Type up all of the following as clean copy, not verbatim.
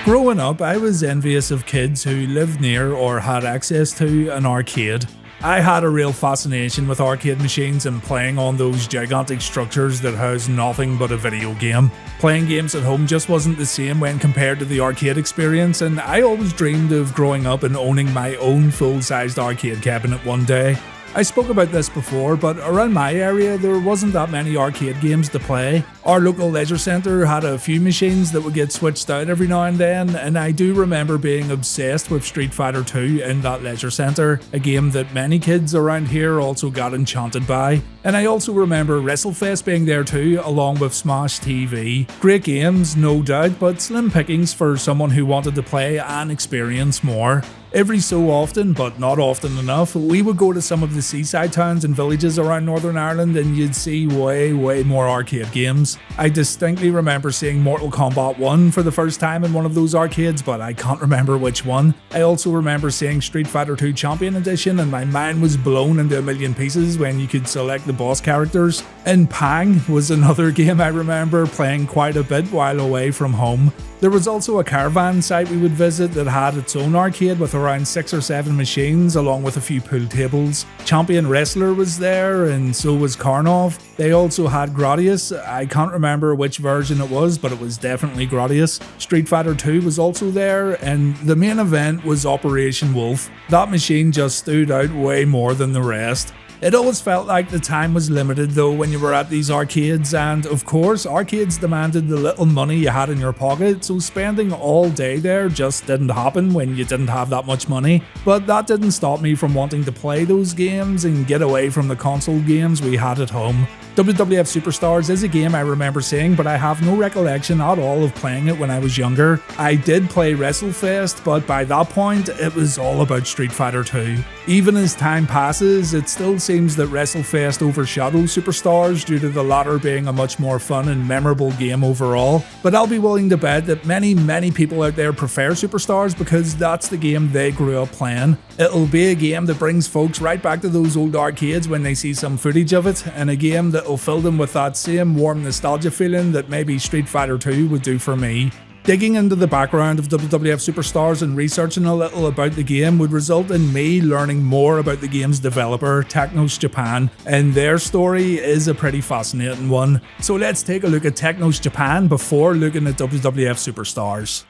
Growing up, I was envious of kids who lived near or had access to an arcade. I had a real fascination with arcade machines and playing on those gigantic structures that house nothing but a video game. Playing games at home just wasn't the same when compared to the arcade experience, and I always dreamed of growing up and owning my own full-sized arcade cabinet one day. I spoke about this before, but around my area there wasn't that many arcade games to play. Our local leisure centre had a few machines that would get switched out every now and then, and I do remember being obsessed with Street Fighter 2 in that leisure centre, a game that many kids around here also got enchanted by. And I also remember WrestleFest being there too, along with Smash TV. Great games, no doubt, but slim pickings for someone who wanted to play and experience more. Every so often, but not often enough, we would go to some of the seaside towns and villages around Northern Ireland and you'd see way more arcade games. I distinctly remember seeing Mortal Kombat 1 for the first time in one of those arcades, but I can't remember which one. I also remember seeing Street Fighter 2 Champion Edition and my mind was blown into a million pieces when you could select the boss characters. And Pang was another game I remember playing quite a bit while away from home. There was also a caravan site we would visit that had its own arcade with around 6 or 7 machines along with a few pool tables. Champion Wrestler was there and so was Karnov. They also had Gradius. I can't remember which version it was, but it was definitely Gradius. Street Fighter 2 was also there, and the main event was Operation Wolf. That machine just stood out way more than the rest. It always felt like the time was limited though when you were at these arcades, and of course arcades demanded the little money you had in your pocket, so spending all day there just didn't happen when you didn't have that much money. But that didn't stop me from wanting to play those games and get away from the console games we had at home. WWF Superstars is a game I remember seeing, but I have no recollection at all of playing it when I was younger. I did play WrestleFest, but by that point it was all about Street Fighter 2. Even as time passes, it still seems that WrestleFest overshadows Superstars due to the latter being a much more fun and memorable game overall. But I'll be willing to bet that many people out there prefer Superstars because that's the game they grew up playing. It'll be a game that brings folks right back to those old arcades when they see some footage of it, and a game that'll fill them with that same warm nostalgia feeling that maybe Street Fighter 2 would do for me. Digging into the background of WWF Superstars and researching a little about the game would result in me learning more about the game's developer, Technos Japan, and their story is a pretty fascinating one. So let's take a look at Technos Japan before looking at WWF Superstars.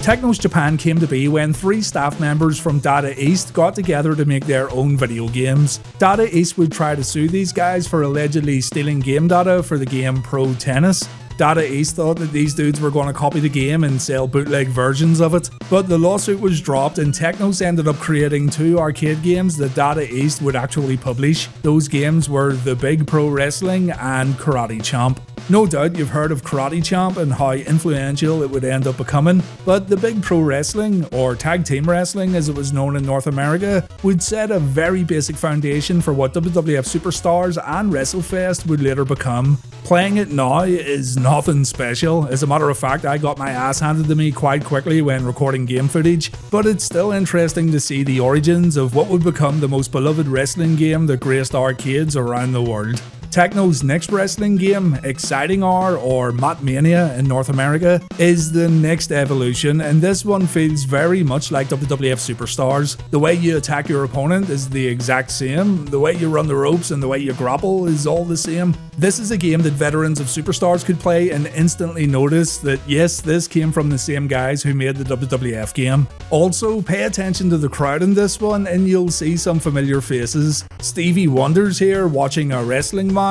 Technos Japan came to be when 3 staff members from Data East got together to make their own video games. Data East would try to sue these guys for allegedly stealing game data for the game Pro Tennis. Data East thought that these dudes were going to copy the game and sell bootleg versions of it, but the lawsuit was dropped and Technos ended up creating 2 arcade games that Data East would actually publish. Those games were The Big Pro Wrestling and Karate Champ. No doubt you've heard of Karate Champ and how influential it would end up becoming, but The Big Pro Wrestling, or Tag Team Wrestling as it was known in North America, would set a very basic foundation for what WWF Superstars and WrestleFest would later become. Playing it now is nothing special. As a matter of fact, I got my ass handed to me quite quickly when recording game footage, but it's still interesting to see the origins of what would become the most beloved wrestling game that graced arcades around the world. Techno's next wrestling game, Exciting Hour or Mania in North America, is the next evolution, and this one feels very much like WWF Superstars. The way you attack your opponent is the exact same, the way you run the ropes and the way you grapple is all the same. This is a game that veterans of Superstars could play and instantly notice that yes, this came from the same guys who made the WWF game. Also, pay attention to the crowd in this one and you'll see some familiar faces. Stevie Wonder's here watching a wrestling match.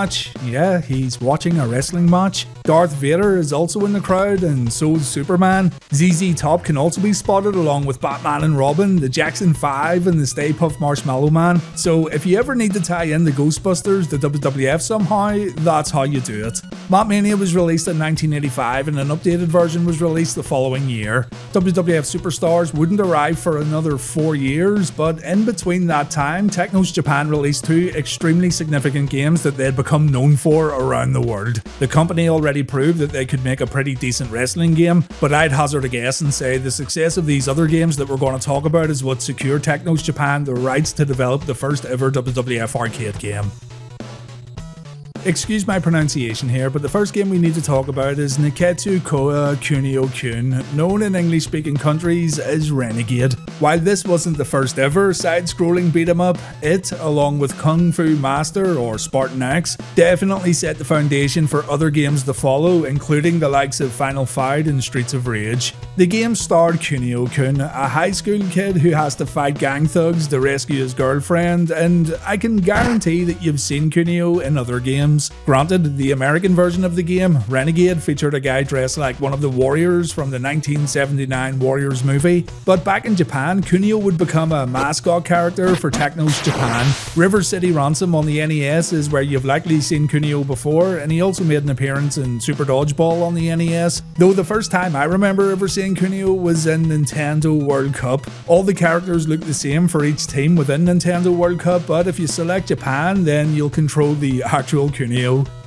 Yeah, he's watching a wrestling match. Darth Vader is also in the crowd, and so is Superman. ZZ Top can also be spotted along with Batman and Robin, the Jackson 5 and the Stay Puft Marshmallow Man. So if you ever need to tie in the Ghostbusters to WWF somehow, that's how you do it. Mania was released in 1985 and an updated version was released the following year. WWF Superstars wouldn't arrive for another 4 years, but in between that time, Technos Japan released 2 extremely significant games that they'd become known for around the world. The company already proved that they could make a pretty decent wrestling game, but I'd hazard a guess and say the success of these other games that we're going to talk about is what secured Technos Japan the rights to develop the first ever WWF arcade game. Excuse my pronunciation here, but the first game we need to talk about is Neketsu Koa Kunio-kun, known in English-speaking countries as Renegade. While this wasn't the first ever side-scrolling beat-em-up, it, along with Kung Fu Master or Spartan X, definitely set the foundation for other games to follow, including the likes of Final Fight and Streets of Rage. The game starred Kunio-kun, a high school kid who has to fight gang thugs to rescue his girlfriend, and I can guarantee that you've seen Kunio in other games. Granted, the American version of the game, Renegade, featured a guy dressed like one of the warriors from the 1979 Warriors movie, but back in Japan, Kunio would become a mascot character for Technos Japan. River City Ransom on the NES is where you've likely seen Kunio before, and he also made an appearance in Super Dodgeball on the NES, though the first time I remember ever seeing Kunio was in Nintendo World Cup. All the characters look the same for each team within Nintendo World Cup, but if you select Japan, then you'll control the actual Kunio.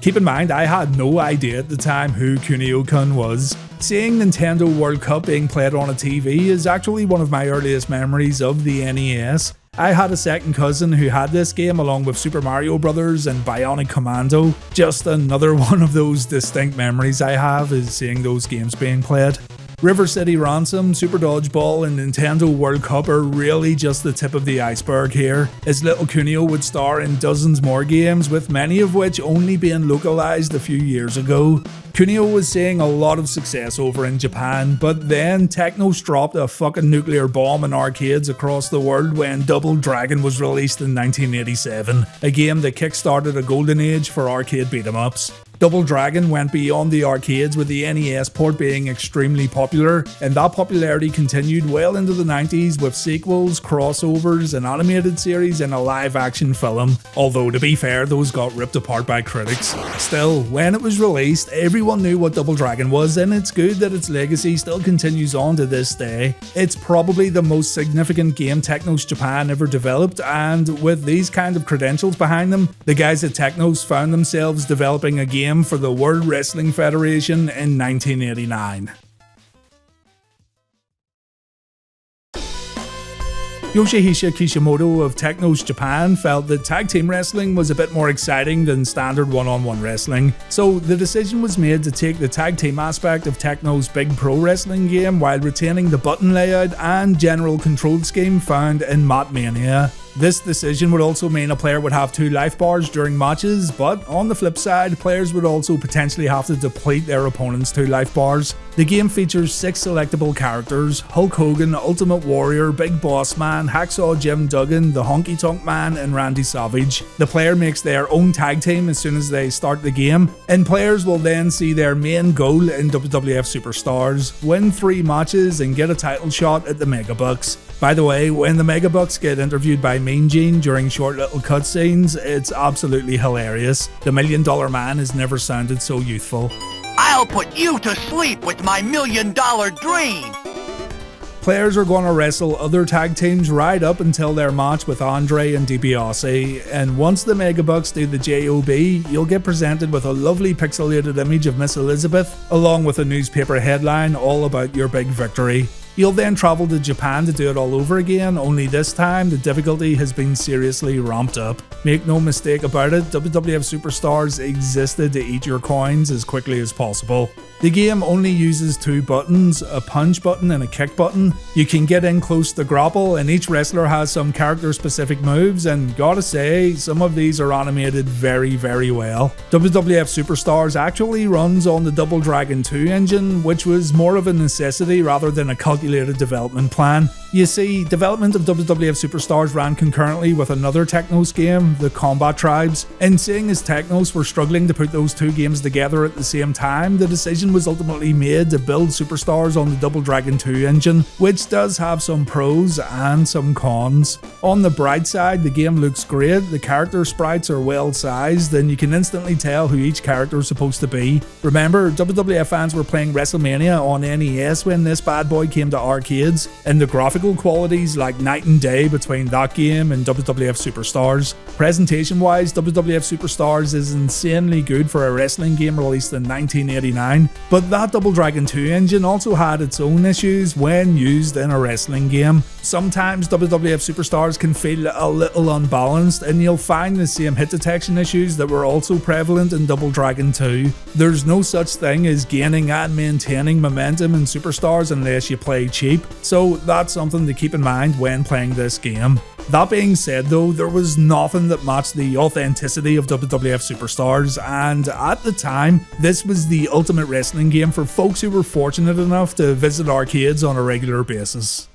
Keep in mind, I had no idea at the time who Kunio-kun was. Seeing Nintendo World Cup being played on a TV is actually one of my earliest memories of the NES. I had a second cousin who had this game along with Super Mario Bros. And Bionic Commando. Just another one of those distinct memories I have is seeing those games being played. River City Ransom, Super Dodgeball, and Nintendo World Cup are really just the tip of the iceberg here, as little Kunio would star in dozens more games, with many of which only being localized a few years ago. Kunio was seeing a lot of success over in Japan, but then Technos dropped a fucking nuclear bomb in arcades across the world when Double Dragon was released in 1987, a game that kickstarted a golden age for arcade beat-em-ups. Double Dragon went beyond the arcades, with the NES port being extremely popular, and that popularity continued well into the 90s with sequels, crossovers, an animated series, and a live-action film, although to be fair, those got ripped apart by critics. Still, when it was released, everyone knew what Double Dragon was, and it's good that its legacy still continues on to this day. It's probably the most significant game Technos Japan ever developed, and with these kind of credentials behind them, the guys at Technos found themselves developing a game for the World Wrestling Federation in 1989. Yoshihisa Kishimoto of Technos Japan felt that tag team wrestling was a bit more exciting than standard one-on-one wrestling, so the decision was made to take the tag team aspect of Technos' big pro wrestling game while retaining the button layout and general control scheme found in Mania. This decision would also mean a player would have 2 life bars during matches, but on the flip side, players would also potentially have to deplete their opponent's 2 life bars. The game features 6 selectable characters: Hulk Hogan, Ultimate Warrior, Big Boss Man, Hacksaw Jim Duggan, the Honky Tonk Man, and Randy Savage. The player makes their own tag team as soon as they start the game, and players will then see their main goal in WWF Superstars: win 3 matches and get a title shot at the Megabucks. By the way, when the Megabucks get interviewed by Mean Gene during short little cutscenes, it's absolutely hilarious. The $1 Million Man has never sounded so youthful. I'll put you to sleep with my $1 million dream! Players are going to wrestle other tag teams right up until their match with Andre and DiBiase, and once the Megabucks do the JOB, you'll get presented with a lovely pixelated image of Miss Elizabeth, along with a newspaper headline all about your big victory. You'll then travel to Japan to do it all over again, only this time the difficulty has been seriously ramped up. Make no mistake about it, WWF Superstars existed to eat your coins as quickly as possible. The game only uses 2 buttons, a punch button and a kick button. You can get in close to grapple, and each wrestler has some character specific moves, and gotta say, some of these are animated very well. WWF Superstars actually runs on the Double Dragon 2 engine, which was more of a necessity rather than a calculated development plan. You see, development of WWF Superstars ran concurrently with another Technos game, the Combat Tribes, and seeing as Technos were struggling to put those 2 games together at the same time, the decision was ultimately made to build Superstars on the Double Dragon 2 engine, which does have some pros and some cons. On the bright side, the game looks great, the character sprites are well sized, and you can instantly tell who each character is supposed to be. Remember, WWF fans were playing WrestleMania on NES when this bad boy came to arcades, and the graphical qualities like night and day between that game and WWF Superstars. Presentation wise, WWF Superstars is insanely good for a wrestling game released in 1989, but that Double Dragon 2 engine also had its own issues when used in a wrestling game. Sometimes WWF Superstars can feel a little unbalanced, and you'll find the same hit detection issues that were also prevalent in Double Dragon 2. There's no such thing as gaining and maintaining momentum in Superstars unless you play cheap, so that's something to keep in mind when playing this game. That being said though, there was nothing that matched the authenticity of WWF Superstars, and at the time, this was the ultimate wrestling game for folks who were fortunate enough to visit arcades on a regular basis.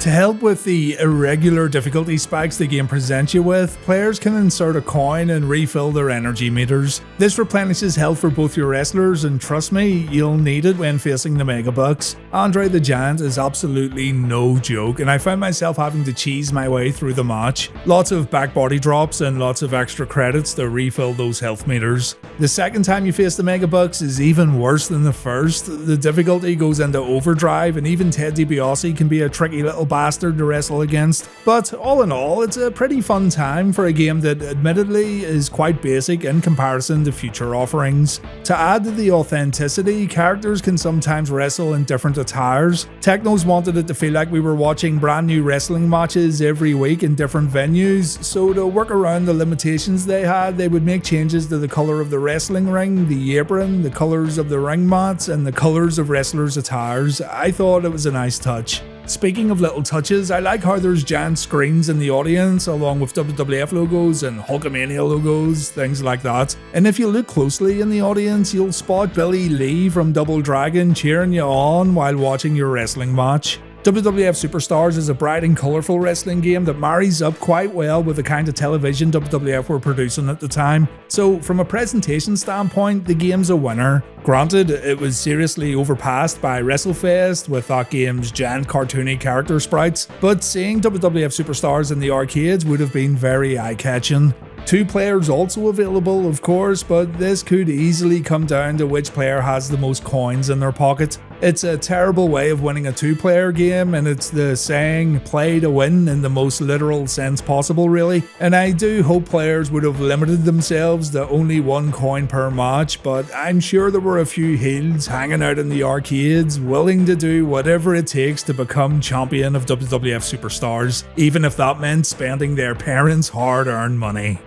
To help with the irregular difficulty spikes the game presents you with, players can insert a coin and refill their energy meters. This replenishes health for both your wrestlers, and trust me, you'll need it when facing the Megabucks. Andre the Giant is absolutely no joke, and I found myself having to cheese my way through the match. Lots of back body drops and lots of extra credits to refill those health meters. The second time you face the Megabucks is even worse than the first. The difficulty goes into overdrive, and even Ted DiBiase can be a tricky little bastard to wrestle against. But all in all, it's a pretty fun time for a game that admittedly is quite basic in comparison to future offerings. To add to the authenticity, characters can sometimes wrestle in different attires. Technos wanted it to feel like we were watching brand new wrestling matches every week in different venues, so to work around the limitations they had, they would make changes to the colour of the wrestling ring, the apron, the colours of the ring mats, and the colours of wrestlers' attires. I thought it was a nice touch. Speaking of little touches, I like how there's giant screens in the audience along with WWF logos and Hulkamania logos, things like that. And if you look closely in the audience, you'll spot Billy Lee from Double Dragon cheering you on while watching your wrestling match. WWF Superstars is a bright and colourful wrestling game that marries up quite well with the kind of television WWF were producing at the time. So from a presentation standpoint, the game's a winner. Granted, it was seriously overpassed by WrestleFest with that game's giant cartoony character sprites, but seeing WWF Superstars in the arcades would have been very eye-catching. 2 players also available, of course, but this could easily come down to which player has the most coins in their pocket. It's a terrible way of winning a 2-player game, and it's the saying, play to win in the most literal sense possible really, and I do hope players would have limited themselves to only 1 coin per match, but I'm sure there were a few heels hanging out in the arcades willing to do whatever it takes to become champion of WWF Superstars, even if that meant spending their parents' hard-earned money.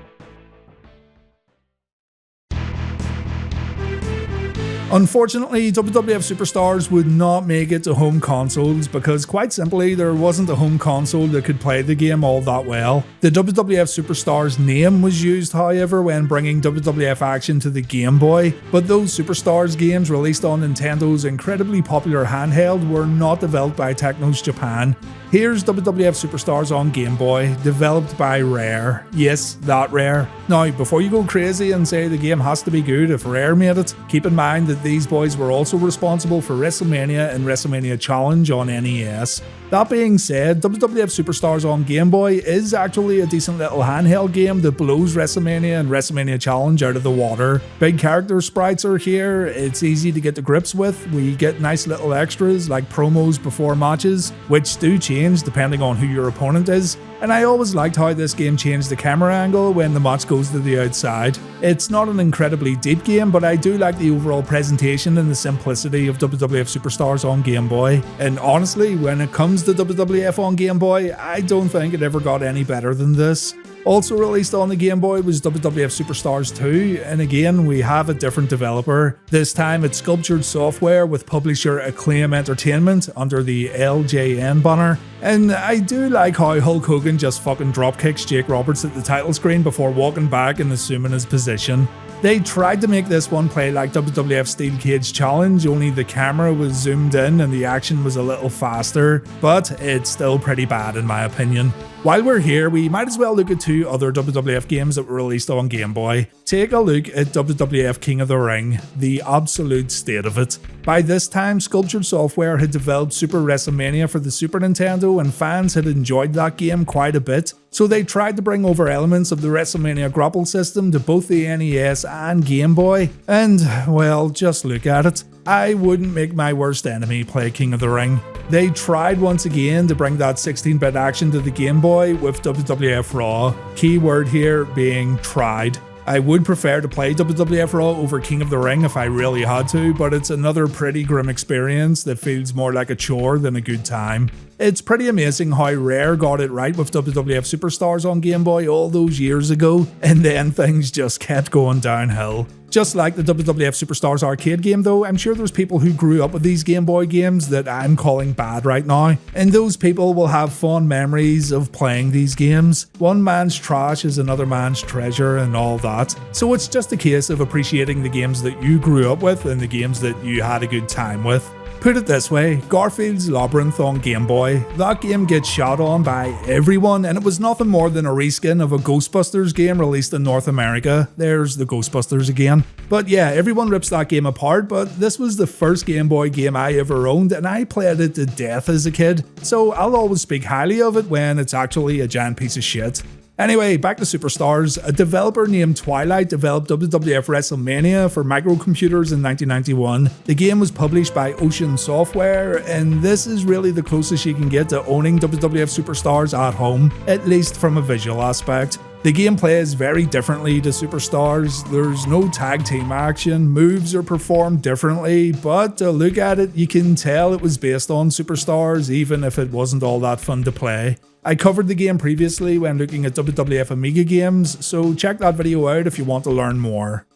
Unfortunately, WWF Superstars would not make it to home consoles because quite simply there wasn't a home console that could play the game all that well. The WWF Superstars name was used however when bringing WWF action to the Game Boy, but those Superstars games released on Nintendo's incredibly popular handheld were not developed by Technos Japan. Here's WWF Superstars on Game Boy, developed by Rare. Yes, that Rare. Now, before you go crazy and say the game has to be good if Rare made it, keep in mind that these boys were also responsible for WrestleMania and WrestleMania Challenge on NES. That being said, WWF Superstars on Game Boy is actually a decent little handheld game that blows WrestleMania and WrestleMania Challenge out of the water. Big character sprites are here, it's easy to get to grips with, we get nice little extras like promos before matches, which do change depending on who your opponent is, and I always liked how this game changed the camera angle when the match goes to the outside. It's not an incredibly deep game, but I do like the overall presentation and the simplicity of WWF Superstars on Game Boy, and honestly, when it comes to WWF on Game Boy, I don't think it ever got any better than this. Also released on the Game Boy was WWF Superstars 2, and again we have a different developer. This time it's Sculptured Software with publisher Acclaim Entertainment under the LJN banner. And I do like how Hulk Hogan just fucking dropkicks Jake Roberts at the title screen before walking back and assuming his position. They tried to make this one play like WWF Steel Cage Challenge, only the camera was zoomed in and the action was a little faster, but it's still pretty bad in my opinion. While we're here, we might as well look at 2 other WWF games that were released on Game Boy. Take a look at WWF King of the Ring, the absolute state of it. By this time, Sculptured Software had developed Super WrestleMania for the Super Nintendo and fans had enjoyed that game quite a bit, so they tried to bring over elements of the WrestleMania grapple system to both the NES and Game Boy, and, well, just look at it. I wouldn't make my worst enemy play King of the Ring. They tried once again to bring that 16-bit action to the Game Boy with WWF Raw, keyword here being tried. I would prefer to play WWF Raw over King of the Ring if I really had to, but it's another pretty grim experience that feels more like a chore than a good time. It's pretty amazing how Rare got it right with WWF Superstars on Game Boy all those years ago, and then things just kept going downhill. Just like the WWF Superstars arcade game though, I'm sure there's people who grew up with these Game Boy games that I'm calling bad right now, and those people will have fond memories of playing these games. One man's trash is another man's treasure and all that, so it's just a case of appreciating the games that you grew up with and the games that you had a good time with. Put it this way, Garfield's Labyrinth on Game Boy, that game gets shot on by everyone, and it was nothing more than a reskin of a Ghostbusters game released in North America. There's the Ghostbusters again. But yeah, everyone rips that game apart, but this was the first Game Boy game I ever owned, and I played it to death as a kid, so I'll always speak highly of it when it's actually a giant piece of shit. Anyway, back to Superstars. A developer named Twilight developed WWF Wrestlemania for microcomputers in 1991. The game was published by Ocean Software, and this is really the closest you can get to owning WWF Superstars at home, at least from a visual aspect. The game plays very differently to Superstars. There's no tag team action, moves are performed differently, but to look at it, you can tell it was based on Superstars, even if it wasn't all that fun to play. I covered the game previously when looking at WWF Amiga games, so check that video out if you want to learn more.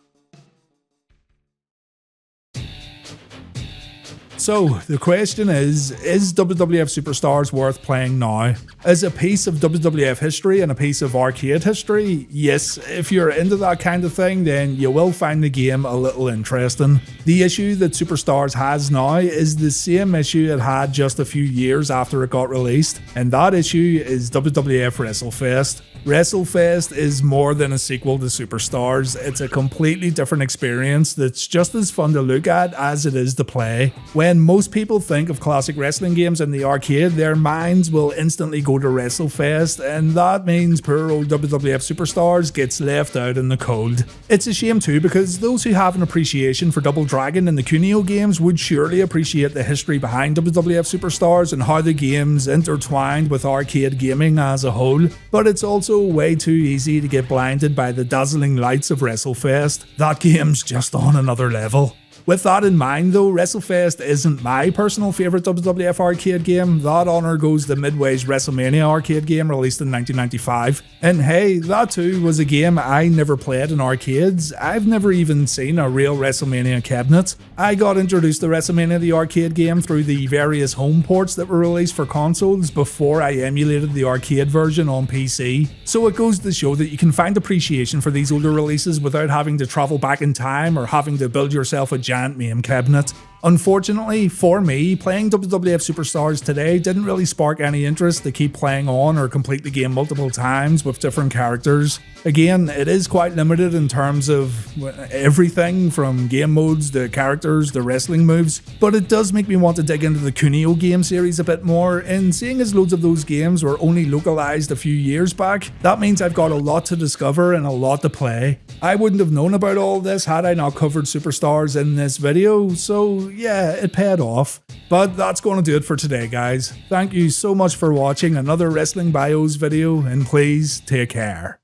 So, the question is WWF Superstars worth playing now? As a piece of WWF history and a piece of arcade history, yes, if you're into that kind of thing, then you will find the game a little interesting. The issue that Superstars has now is the same issue it had just a few years after it got released, and that issue is WWF WrestleFest. WrestleFest is more than a sequel to Superstars. It's a completely different experience that's just as fun to look at as it is to play. When most people think of classic wrestling games in the arcade, their minds will instantly go to WrestleFest, and that means poor old WWF Superstars gets left out in the cold. It's a shame too, because those who have an appreciation for Double Dragon and the Kunio games would surely appreciate the history behind WWF Superstars and how the games intertwined with arcade gaming as a whole, but it's also way too easy to get blinded by the dazzling lights of WrestleFest. That game's just on another level. With that in mind though, WrestleFest isn't my personal favourite WWF arcade game. That honour goes to Midway's WrestleMania arcade game released in 1995. And hey, that too was a game I never played in arcades. I've never even seen a real WrestleMania cabinet. I got introduced to WrestleMania the arcade game through the various home ports that were released for consoles before I emulated the arcade version on PC. So it goes to show that you can find appreciation for these older releases without having to travel back in time or having to build yourself a giant MAME cabinet. Unfortunately for me, playing WWF Superstars today didn't really spark any interest to keep playing on or complete the game multiple times with different characters. Again, it is quite limited in terms of everything from game modes to characters to wrestling moves, but it does make me want to dig into the Kunio game series a bit more, and seeing as loads of those games were only localized a few years back, that means I've got a lot to discover and a lot to play. I wouldn't have known about all this had I not covered Superstars in this video, so yeah, it paid off. But that's going to do it for today, guys. Thank you so much for watching another Wrestling Bios video, and please take care.